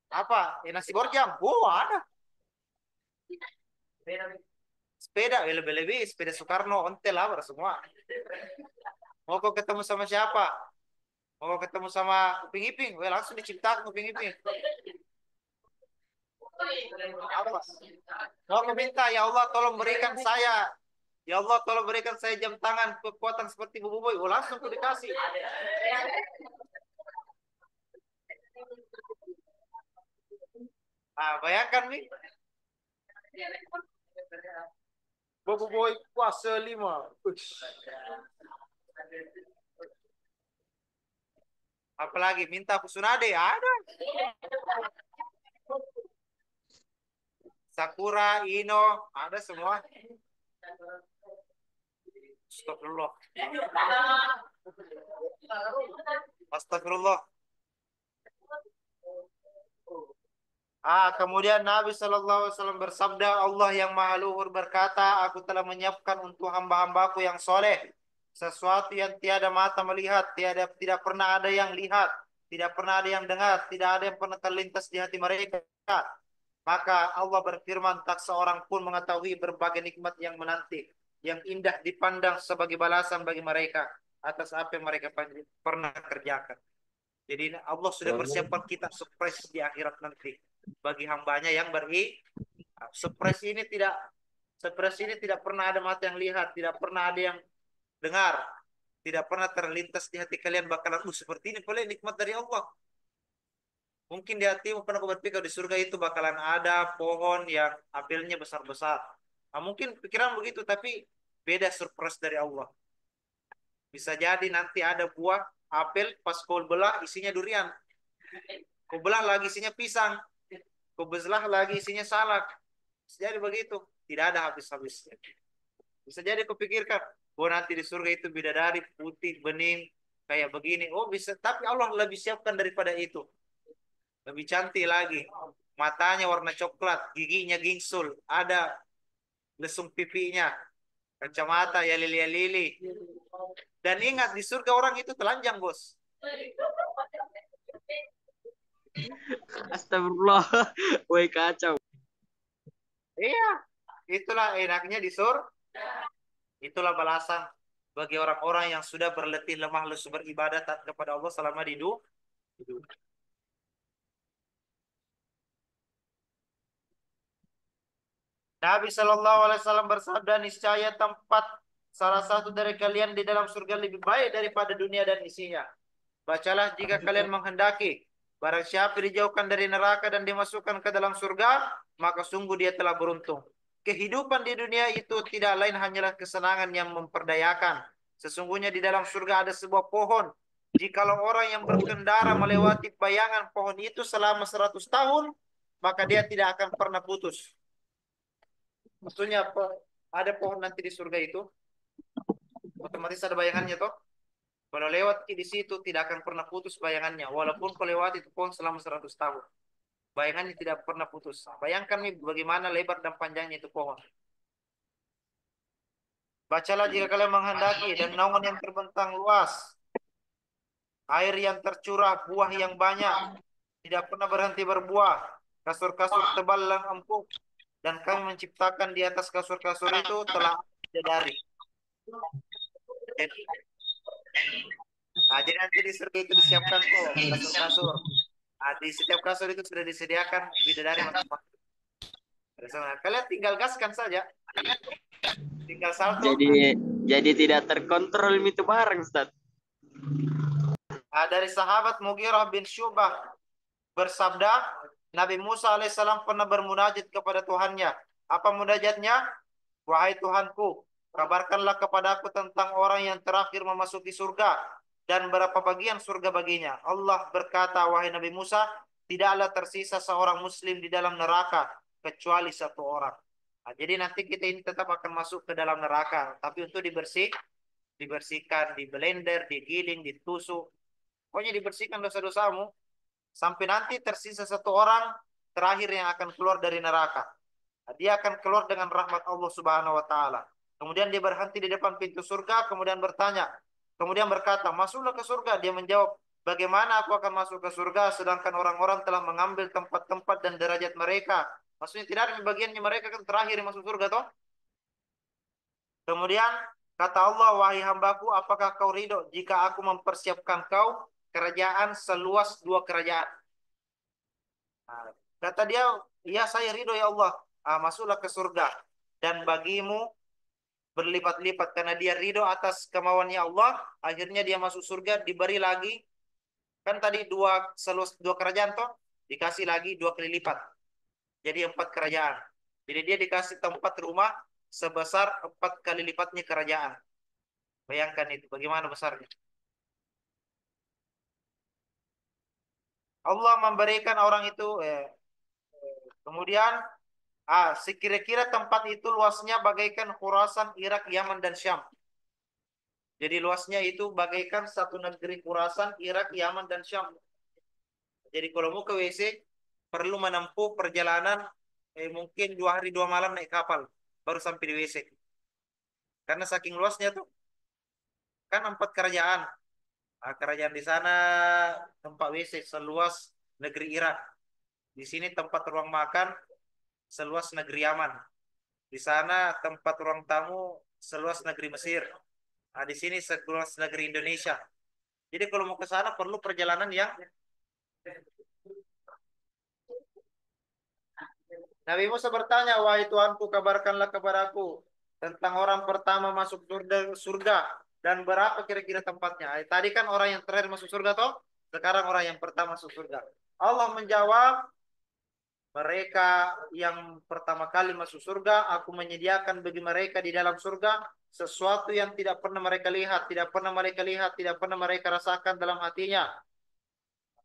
[SPEAKER 1] Apa? Nasi gorjam, ada. Sepeda, lebih-lebih sepeda Soekarno, ontel lah semua. Mau kau ketemu sama siapa? Mau ketemu sama Uping Iping, weh langsung diciptakan Uping Iping. Apa? Mau kau minta, ya Allah tolong berikan saya. Ya Allah tolong berikan saya jam tangan kekuatan seperti Bubu Boy. Oh, langsung kau dikasih. Bayangkan nih. Bubu Boy puasa 5. Apalagi minta Kusunade ada. Sakura, Ino, ada semua. Astagfirullah. Astagfirullah. Kemudian Nabi Shallallahu Alaihi Wasallam bersabda, Allah yang Maha Luhur berkata, aku telah menyiapkan untuk hamba-hambaku yang soleh sesuatu yang tiada mata melihat, tidak pernah ada yang lihat, tidak pernah ada yang dengar, tidak ada yang pernah terlintas di hati mereka. Maka Allah berfirman, tak seorang pun mengetahui berbagai nikmat yang menanti, yang indah dipandang sebagai balasan bagi mereka atas apa yang mereka pernah kerjakan. Jadi Allah sudah persiapkan kita surprise di akhirat nanti bagi hambanya yang surprise ini tidak pernah ada mata yang lihat, tidak pernah ada yang dengar, Tidak pernah terlintas di hati kalian bakalan seperti ini boleh nikmat dari Allah. Mungkin di hatimu pernah kau berpikir di surga itu bakalan ada pohon yang apelnya besar-besar. Nah, mungkin pikiran begitu, tapi beda surprise dari Allah. Bisa jadi nanti ada buah apel pas kau belah isinya durian. Kau belah lagi isinya pisang. Kau belah lagi isinya salak. Bisa jadi begitu. Tidak ada habis-habisnya. Bisa jadi kau pikirkan, oh nanti di surga itu bidadari putih bening kayak begini. Oh bisa, tapi Allah lebih siapkan daripada itu. Lebih cantik lagi. Matanya warna coklat, giginya gingsul, ada lesung pipinya, kacamata ya lili ya lili. Dan ingat di surga orang itu telanjang, Bos.
[SPEAKER 2] Astagfirullah. Woi kacau.
[SPEAKER 1] Iya, itulah enaknya di surga. Itulah balasan bagi orang-orang yang sudah berletih lemah lesu beribadah taat kepada Allah selama di dunia. Nabi Shallallahu Alaihi Wasallam bersabda, niscaya tempat salah satu dari kalian di dalam surga lebih baik daripada dunia dan isinya. Bacalah jika kalian menghendaki. Barang siapa dijauhkan dari neraka dan dimasukkan ke dalam surga, maka sungguh dia telah beruntung. Kehidupan di dunia itu tidak lain hanyalah kesenangan yang memperdayakan. Sesungguhnya di dalam surga ada sebuah pohon. Jikalau orang yang berkendara melewati bayangan pohon itu selama 100 tahun, maka dia tidak akan pernah putus. Maksudnya apa? Ada pohon nanti di surga itu, otomatis ada bayangannya toh. Kalau lewat di situ tidak akan pernah putus bayangannya, walaupun kau lewat itu pohon selama 100 tahun. Bayangannya tidak pernah putus. Bayangkan nih bagaimana lebar dan panjangnya itu pohon. Bacalah jika kalian menghendaki dan naungan yang terbentang luas, air yang tercurah, buah yang banyak, tidak pernah berhenti berbuah, kasur-kasur tebal dan empuk, dan kami menciptakan di atas kasur-kasur itu telah ada dari. Nah, jadi nanti di surga itu disiapkan kok kasur-kasur. Nah, di setiap kasur itu sudah disediakan bidadari masing-masing. Kalian tinggal gaskan saja, tinggal salto.
[SPEAKER 2] Jadi tidak terkontrol itu bareng, Ustaz.
[SPEAKER 1] Nah, dari sahabat Mughirah bin Syubah bersabda, Nabi Musa alaihissalam pernah bermunajat kepada Tuhannya. Apa munajatnya? Wahai Tuhanku, kabarkanlah kepadaku tentang orang yang terakhir memasuki surga dan berapa bagian surga baginya. Allah berkata, wahai Nabi Musa, tidaklah tersisa seorang muslim di dalam neraka kecuali satu orang. Nah, jadi nanti kita ini tetap akan masuk ke dalam neraka, tapi untuk dibersihkan, di blender, digiling, ditusuk. Pokoknya dibersihkan dosa-dosamu sampai nanti tersisa satu orang terakhir yang akan keluar dari neraka. Dia akan keluar dengan rahmat Allah Subhanahu wa taala. Kemudian dia berhenti di depan pintu surga, kemudian bertanya, kemudian berkata, "Masuklah ke surga." Dia menjawab, "Bagaimana aku akan masuk ke surga sedangkan orang-orang telah mengambil tempat-tempat dan derajat mereka?" Maksudnya tidak ada bagiannya, mereka kan terakhir masuk surga toh. Kemudian kata Allah, "Wahai hambaku, apakah kau ridho jika aku mempersiapkan kau kerajaan seluas dua kerajaan?" Nah, kata dia, "Ya saya ridho ya Allah." Masuklah ke surga dan bagimu berlipat-lipat karena dia ridho atas kemauannya Allah. Akhirnya dia masuk surga, diberi lagi, kan tadi dua seluas dua kerajaan toh, dikasih lagi dua kali lipat, jadi empat kerajaan. Jadi dia dikasih tempat rumah sebesar empat kali lipatnya kerajaan. Bayangkan itu bagaimana besarnya. Allah memberikan orang itu kemudian sekira-kira tempat itu luasnya bagaikan Khurasan, Irak, Yaman, dan Syam. Jadi luasnya itu bagaikan satu negeri Khurasan, Irak, Yaman, dan Syam. Jadi kalau mau ke WC, perlu menempuh perjalanan mungkin 2 hari 2 malam naik kapal, baru sampai di WC. Karena saking luasnya tuh, kan empat kerajaan. Kerajaan di sana tempat WC seluas negeri Irak. Di sini tempat ruang makan seluas negeri Yaman. Di sana tempat ruang tamu seluas negeri Mesir. Nah, di sini seluas negeri Indonesia. Jadi kalau mau ke sana perlu perjalanan yang Nabi Musa bertanya, "Wahai Tuanku, kabarkanlah kepadaku tentang orang pertama masuk surga. Dan berapa kira-kira tempatnya? Tadi kan orang yang terakhir masuk surga toh, sekarang orang yang pertama masuk surga. Allah menjawab, mereka yang pertama kali masuk surga, aku menyediakan bagi mereka di dalam surga sesuatu yang tidak pernah mereka lihat, tidak pernah mereka lihat, tidak pernah mereka rasakan dalam hatinya.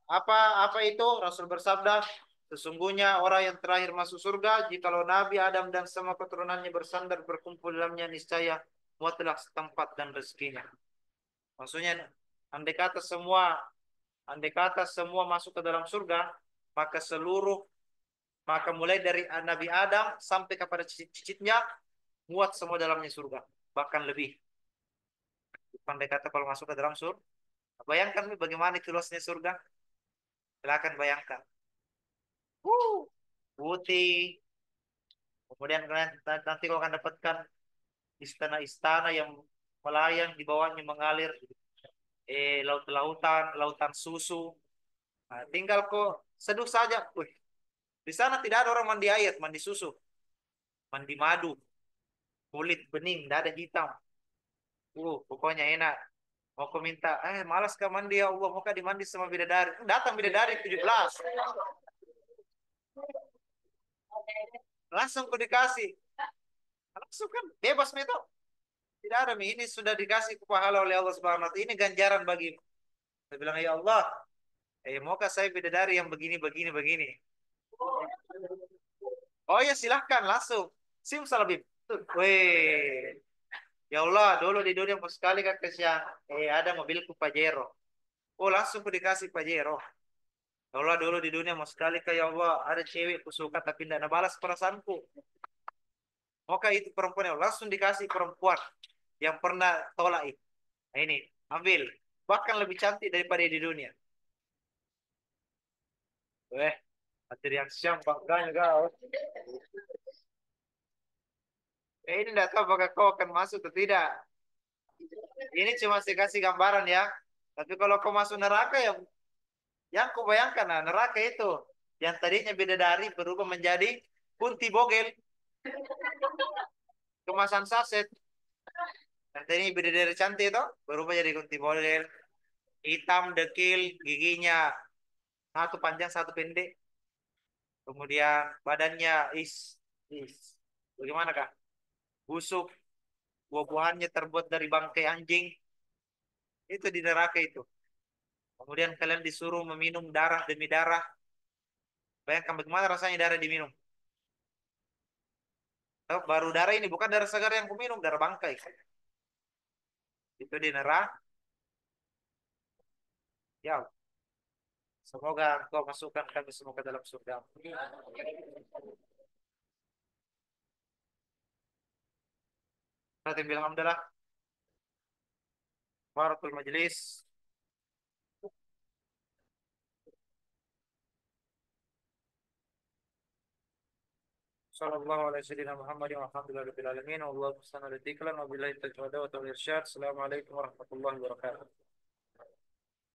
[SPEAKER 1] Apa itu? Rasul bersabda, sesungguhnya orang yang terakhir masuk surga, jikalau Nabi Adam dan semua keturunannya bersandar berkumpul dalamnya, niscaya muatlah setempat dan rezekinya. Maksudnya, andai kata semua, andai kata semua masuk ke dalam surga, maka maka mulai dari Nabi Adam sampai kepada cicit-cicitnya, muat semua dalamnya surga. Bahkan lebih. Andai kata kalau masuk ke dalam surga, bayangkan bagaimana itu luasnya surga. Silakan bayangkan. Putih. Kemudian kalian nanti kau akan dapatkan istana-istana yang melayang di bawahnya mengalir laut-lautan, lautan susu. Nah, tinggal kok seduh saja. Wih, di sana tidak ada orang mandi air, mandi susu, mandi madu, kulit bening, tidak ada hitam. Pokoknya enak. Mau kau minta, malas kau mandi ya Allah, mau kau dimandi sama bidadari. Datang bidadari 17. Langsung kau dikasih. Langsung kan, bebas metode. Tidak ada, Mi. Ini sudah dikasih pahala oleh Allah Subhanahu wa taala. Ini ganjaran bagimu. Saya bilang, ya Allah, maukah saya bidadari yang begini, begini, begini? Oh ya, silahkan, langsung. Simsalabim. Weh, ya Allah, dulu di dunia mau sekali kan yang ada mobilku Pajero. Oh, langsung ku dikasih Pajero. Ya Allah, dulu di dunia mau sekali kayak ya Allah, ada cewek ku suka tapi tidak balas perasaanku. Maukah itu perempuan? Ya, langsung dikasih perempuan yang pernah tolak itu. Nah, ini, ambil. Bahkan lebih cantik daripada di dunia. Weh, hati yang siang bangganya kau. Ini tidak tahu apakah kau akan masuk atau tidak. Ini cuma saya kasih gambaran ya. Tapi kalau kau masuk neraka ya, yang kau bayangkan nah, neraka itu yang tadinya bidadari berubah menjadi kunti bogel, kemasan saset. Yang tadinya bidadari cantik itu berubah jadi kunti bogel, hitam, dekil, giginya satu panjang satu pendek. Kemudian badannya is, bagaimana kah? Busuk, buah-buahannya terbuat dari bangkai anjing. Itu di neraka itu. Kemudian kalian disuruh meminum darah demi darah. Bayangkan bagaimana rasanya darah diminum. Tahu, baru darah ini bukan darah segar yang kuminum, darah bangkai. Itu di neraka. Ya, semoga engkau masukkan kami semua ke dalam surga. Berarti bilang alhamdulillah. Waratul majlis. Sallallahu alaihi wasallam Muhammad wa alhamdulillah rabbil alamin. Wallahu subhanahu wa ta'ala. Wabillahi taufiq wal irsyad. Assalamualaikum warahmatullahi wabarakatuh.